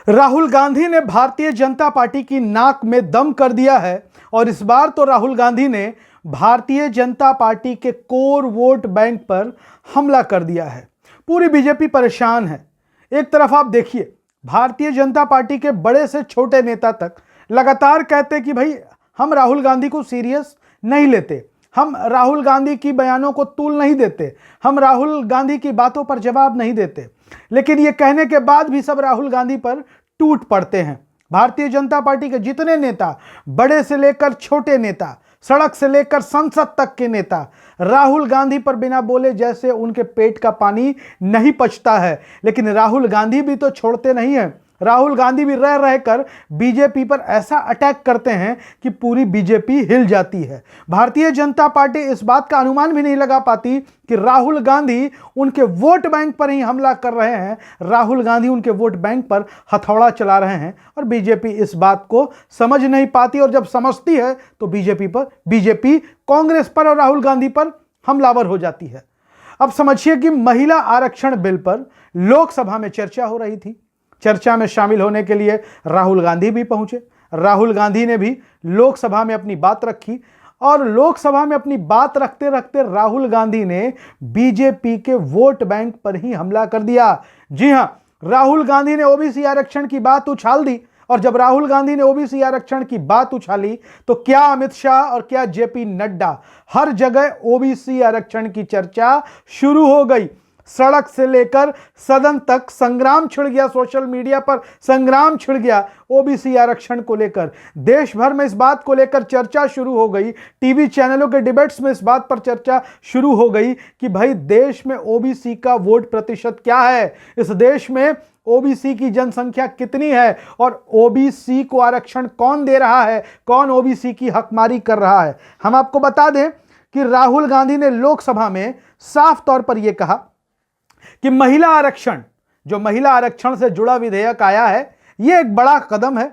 राहुल गांधी ने भारतीय जनता पार्टी की नाक में दम कर दिया है और इस बार तो राहुल गांधी ने भारतीय जनता पार्टी के कोर वोट बैंक पर हमला कर दिया है। पूरी बीजेपी परेशान है। एक तरफ आप देखिए, भारतीय जनता पार्टी के बड़े से छोटे नेता तक लगातार कहते कि भाई हम राहुल गांधी को सीरियस नहीं लेते, हम राहुल गांधी की बयानों को तूल नहीं देते, हम राहुल गांधी की बातों पर जवाब नहीं देते। लेकिन ये कहने के बाद भी सब राहुल गांधी पर टूट पड़ते हैं। भारतीय जनता पार्टी के जितने नेता, बड़े से लेकर छोटे नेता, सड़क से लेकर संसद तक के नेता, राहुल गांधी पर बिना बोले जैसे उनके पेट का पानी नहीं पचता है। लेकिन राहुल गांधी भी तो छोड़ते नहीं हैं। राहुल गांधी भी रह रहकर बीजेपी पर ऐसा अटैक करते हैं कि पूरी बीजेपी हिल जाती है। भारतीय जनता पार्टी इस बात का अनुमान भी नहीं लगा पाती कि राहुल गांधी उनके वोट बैंक पर ही हमला कर रहे हैं, राहुल गांधी उनके वोट बैंक पर हथौड़ा चला रहे हैं। और बीजेपी इस बात को समझ नहीं पाती, और जब समझती है तो बीजेपी कांग्रेस पर और राहुल गांधी पर हमलावर हो जाती है। अब समझिए कि महिला आरक्षण बिल पर लोकसभा में चर्चा हो रही थी। चर्चा में शामिल होने के लिए राहुल गांधी भी पहुंचे। राहुल गांधी ने भी लोकसभा में अपनी बात रखी और लोकसभा में अपनी बात रखते रखते राहुल गांधी ने बीजेपी के वोट बैंक पर ही हमला कर दिया। जी हां, राहुल गांधी ने ओबीसी आरक्षण की बात उछाल दी। और जब राहुल गांधी ने ओबीसी आरक्षण की बात उछाली तो क्या अमित शाह और क्या जेपी नड्डा, हर जगह ओबीसी आरक्षण की चर्चा शुरू हो गई। सड़क से लेकर सदन तक संग्राम छिड़ गया, सोशल मीडिया पर संग्राम छिड़ गया ओबीसी आरक्षण को लेकर। देश भर में इस बात को लेकर चर्चा शुरू हो गई। टीवी चैनलों के डिबेट्स में इस बात पर चर्चा शुरू हो गई कि भाई देश में ओबीसी का वोट प्रतिशत क्या है, इस देश में ओबीसी की जनसंख्या कितनी है और ओबीसी को आरक्षण कौन दे रहा है, कौन ओबीसी की हकमारी कर रहा है। हम आपको बता दें कि राहुल गांधी ने लोकसभा में साफ तौर पर यह कहा कि महिला आरक्षण, जो महिला आरक्षण से जुड़ा विधेयक आया है, यह एक बड़ा कदम है।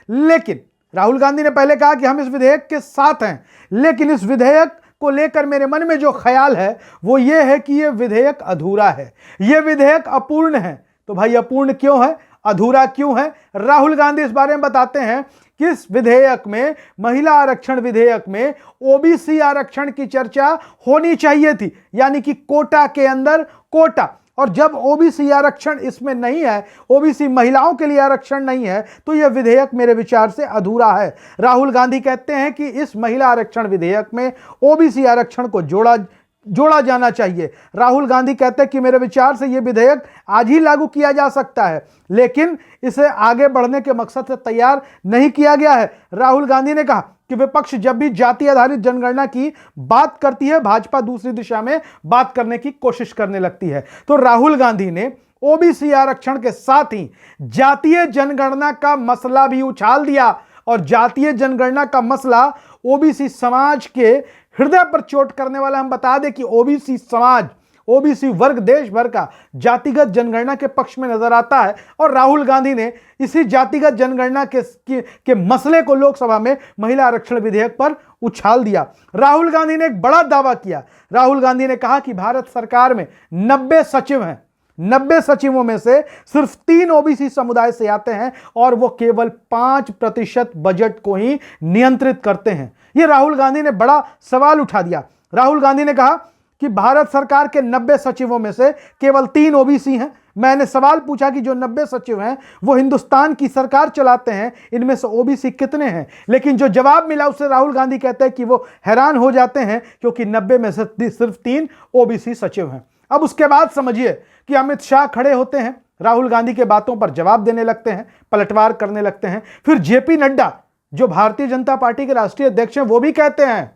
लेकिन राहुल गांधी ने पहले कहा कि हम इस विधेयक के साथ हैं, लेकिन इस विधेयक को लेकर मेरे मन में जो ख्याल है वो ये है कि यह विधेयक अधूरा है, यह विधेयक अपूर्ण है। तो भाई अपूर्ण क्यों है, अधूरा क्यों है? राहुल गांधी इस बारे में बताते हैं कि इस विधेयक में, महिला आरक्षण विधेयक में ओबीसी आरक्षण की चर्चा होनी चाहिए थी, यानी कि कोटा के अंदर कोटा। और जब ओबीसी आरक्षण इसमें नहीं है, ओबीसी महिलाओं के लिए आरक्षण नहीं है, तो यह विधेयक मेरे विचार से अधूरा है। राहुल गांधी कहते हैं कि इस महिला आरक्षण विधेयक में ओबीसी आरक्षण को जोड़ा जाना चाहिए। राहुल गांधी कहते हैं कि मेरे विचार से यह विधेयक आज ही लागू किया जा सकता है, लेकिन इसे आगे बढ़ने के मकसद से तैयार नहीं किया गया है। राहुल गांधी ने कहा कि विपक्ष जब भी जाति आधारित जनगणना की बात करती है, भाजपा दूसरी दिशा में बात करने की कोशिश करने लगती है। तो राहुल गांधी ने ओबीसी आरक्षण के साथ ही जातीय जनगणना का मसला भी उछाल दिया। और जातीय जनगणना का मसला ओबीसी समाज के हृदय पर चोट करने वाला। हम बता दें कि ओबीसी समाज, ओबीसी वर्ग देश भर का जातिगत जनगणना के पक्ष में नजर आता है। और राहुल गांधी ने इसी जातिगत जनगणना के मसले को लोकसभा में महिला आरक्षण विधेयक पर उछाल दिया। राहुल गांधी ने एक बड़ा दावा किया। राहुल गांधी ने कहा कि भारत सरकार में 90 सचिव हैं, 90 सचिवों में से सिर्फ 3 ओबीसी समुदाय से आते हैं और वो केवल 5% बजट को ही नियंत्रित करते हैं। ये राहुल गांधी ने बड़ा सवाल उठा दिया। राहुल गांधी ने कहा कि भारत सरकार के 90 सचिवों में से केवल 3 ओबीसी हैं। मैंने सवाल पूछा कि जो 90 सचिव हैं वो हिंदुस्तान की सरकार चलाते हैं, इनमें से ओबीसी कितने हैं? लेकिन जो जवाब मिला उससे राहुल गांधी कहते हैं कि वो हैरान हो जाते हैं, क्योंकि 90 में से सिर्फ 3 ओबीसी सचिव हैं। अब उसके बाद समझिए कि अमित शाह खड़े होते हैं, राहुल गांधी के बातों पर जवाब देने लगते हैं, पलटवार करने लगते हैं। फिर जेपी नड्डा, जो भारतीय जनता पार्टी के राष्ट्रीय अध्यक्ष हैं, वो भी कहते हैं,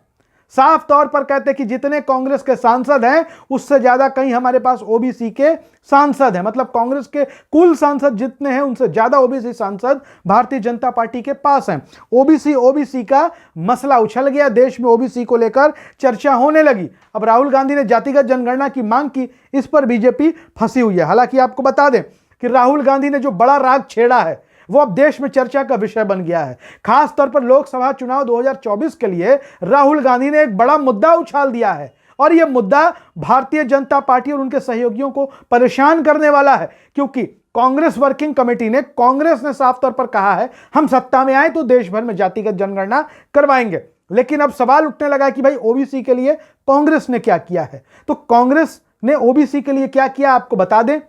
साफ तौर पर कहते हैं कि जितने कांग्रेस के सांसद हैं उससे ज्यादा कहीं हमारे पास ओबीसी के सांसद हैं। मतलब कांग्रेस के कुल सांसद जितने हैं उनसे ज्यादा ओबीसी सांसद भारतीय जनता पार्टी के पास हैं। ओबीसी का मसला उछल गया, देश में ओबीसी को लेकर चर्चा होने लगी। अब राहुल गांधी ने जातिगत जनगणना की मांग की, इस पर बीजेपी फंसी हुई है। हालांकि आपको बता दें कि राहुल गांधी ने जो बड़ा राग छेड़ा है वो अब देश में चर्चा का विषय बन गया है। खास तौर पर लोकसभा चुनाव 2024 के लिए राहुल गांधी ने एक बड़ा मुद्दा उछाल दिया है, और यह मुद्दा भारतीय जनता पार्टी और उनके सहयोगियों को परेशान करने वाला है, क्योंकि कांग्रेस वर्किंग कमेटी ने, कांग्रेस ने साफ तौर पर कहा है हम सत्ता में आए तो देश भर में जातिगत जनगणना करवाएंगे। लेकिन अब सवाल उठने लगा कि भाई ओबीसी के लिए कांग्रेस ने क्या किया है। तो कांग्रेस ने ओबीसी के लिए क्या किया आपको बता दें।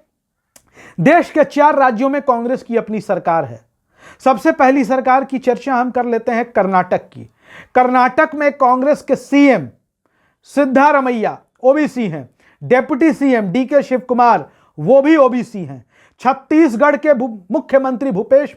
देश के 4 राज्यों में कांग्रेस की अपनी सरकार है। सबसे पहली सरकार की चर्चा हम कर लेते हैं कर्नाटक की। कर्नाटक में कांग्रेस के सीएम सिद्धारमैया ओबीसी हैं। Deputy CM DK Shivakumar वो भी ओबीसी हैं। छत्तीसगढ़ के मुख्यमंत्री भूपेश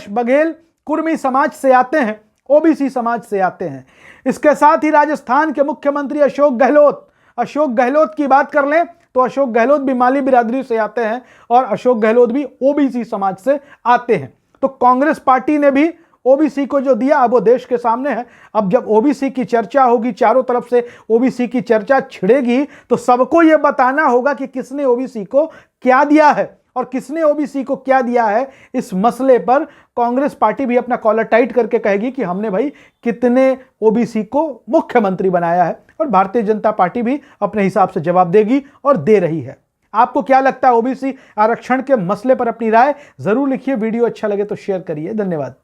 बघेल कुर्मी समाज से आते हैं, ओबीसी समाज से आते हैं। इसके साथ ही राजस्थान के मुख्यमंत्री अशोक गहलोत की बात कर लें तो अशोक गहलोत भी माली बिरादरी से आते हैं और अशोक गहलोत भी ओबीसी समाज से आते हैं। तो कांग्रेस पार्टी ने भी ओबीसी को जो दिया अब वो देश के सामने है। अब जब ओबीसी की चर्चा होगी, चारों तरफ से ओबीसी की चर्चा छिड़ेगी, तो सबको यह बताना होगा कि किसने ओबीसी को क्या दिया है और किसने ओबीसी को क्या दिया है। इस मसले पर कांग्रेस पार्टी भी अपना कॉलर टाइट करके कहेगी कि हमने भाई कितने ओबीसी को मुख्यमंत्री बनाया है, और भारतीय जनता पार्टी भी अपने हिसाब से जवाब देगी और दे रही है। आपको क्या लगता है ओबीसी आरक्षण के मसले पर अपनी राय जरूर लिखिए। वीडियो अच्छा लगे तो शेयर करिए। धन्यवाद।